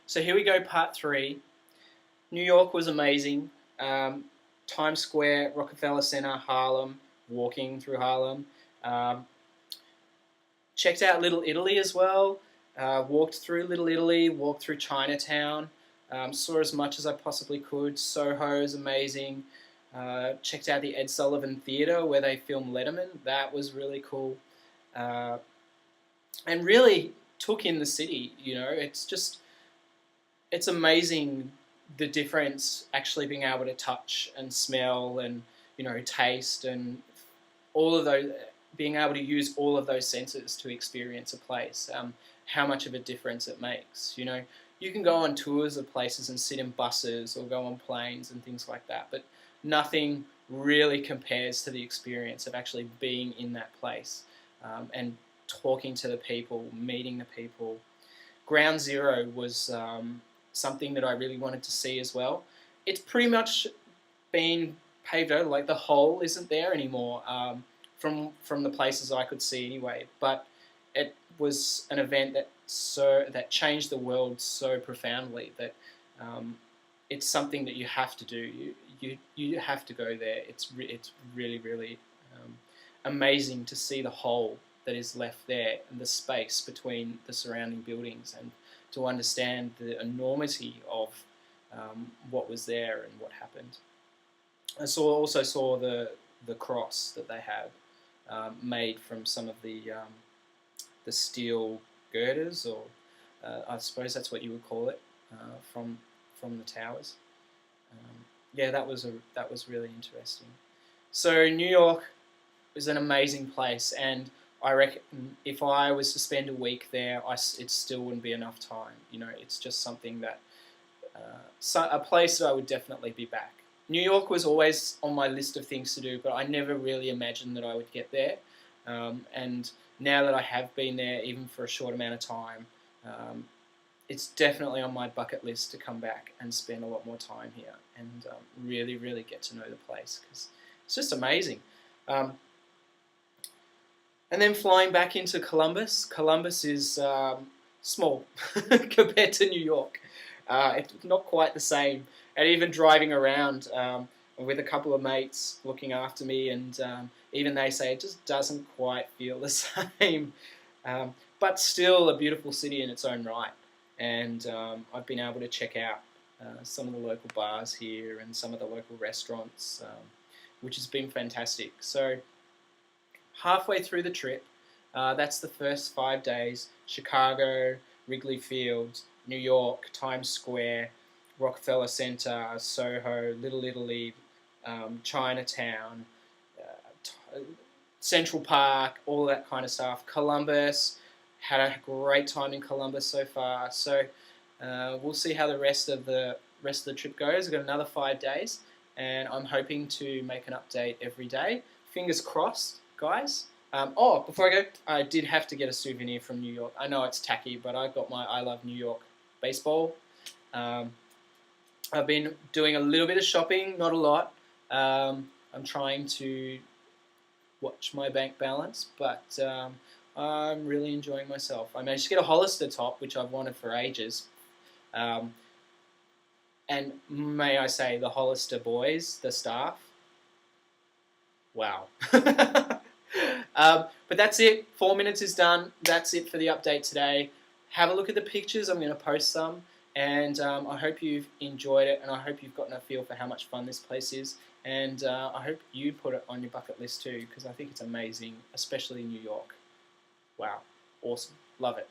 So here we go, part 3. New York was amazing. Times Square, Rockefeller Center, Harlem, walking through Harlem. Um, Checked out Little Italy as well. Walked through Little Italy, walked through Chinatown. Saw as much as I possibly could. Soho is amazing. Checked out the Ed Sullivan Theatre where they filmed Letterman. That was really cool. And really took in the city, it's amazing the difference actually being able to touch and smell and taste and all of those, being able to use all of those senses to experience a place. How much of a difference it makes. You can go on tours of places and sit in buses or go on planes and things like that, but nothing really compares to the experience of actually being in that place and talking to the people, meeting the people. Ground Zero was something that I really wanted to see as well. It's pretty much been paved over, like the hole isn't there anymore from the places I could see anyway, but it was an event that changed the world so profoundly that it's something that you have to do. You have to go there. It's really amazing to see the hole that is left there and the space between the surrounding buildings, and to understand the enormity of what was there and what happened. I also saw the cross that they had made from some of the steel girders, or I suppose that's what you would call it, from the towers. Yeah, that was really interesting. So New York is an amazing place, and I reckon if I was to spend a week there, it still wouldn't be enough time. It's just something that a place that I would definitely be back. New York was always on my list of things to do, but I never really imagined that I would get there. And now that I have been there, even for a short amount of time, it's definitely on my bucket list to come back and spend a lot more time here and really get to know the place, because it's just amazing. And then flying back into Columbus. Columbus is small compared to New York. It's not quite the same. And even driving around with a couple of mates looking after me, and even they say it just doesn't quite feel the same. But still a beautiful city in its own right. And I've been able to check out some of the local bars here and some of the local restaurants, which has been fantastic. So halfway through the trip, that's the first 5 days: Chicago, Wrigley Field, New York, Times Square, Rockefeller Center, Soho, Little Italy, Chinatown, Central Park, all that kind of stuff. Columbus, had a great time in Columbus so far. So we'll see how the rest of the trip goes. I've got another 5 days, and I'm hoping to make an update every day. Fingers crossed, guys. Before I go, I did have to get a souvenir from New York. I know it's tacky, but I got my I Love New York baseball. I've been doing a little bit of shopping, not a lot. I'm trying to watch my bank balance, but I'm really enjoying myself. I managed to get a Hollister top, which I've wanted for ages. And may I say, the Hollister boys, the staff, wow. But that's it. 4 minutes is done. That's it for the update today. Have a look at the pictures. I'm going to post some. And I hope you've enjoyed it, and I hope you've gotten a feel for how much fun this place is. And I hope you put it on your bucket list too, because I think it's amazing, especially in New York. Wow. Awesome. Love it.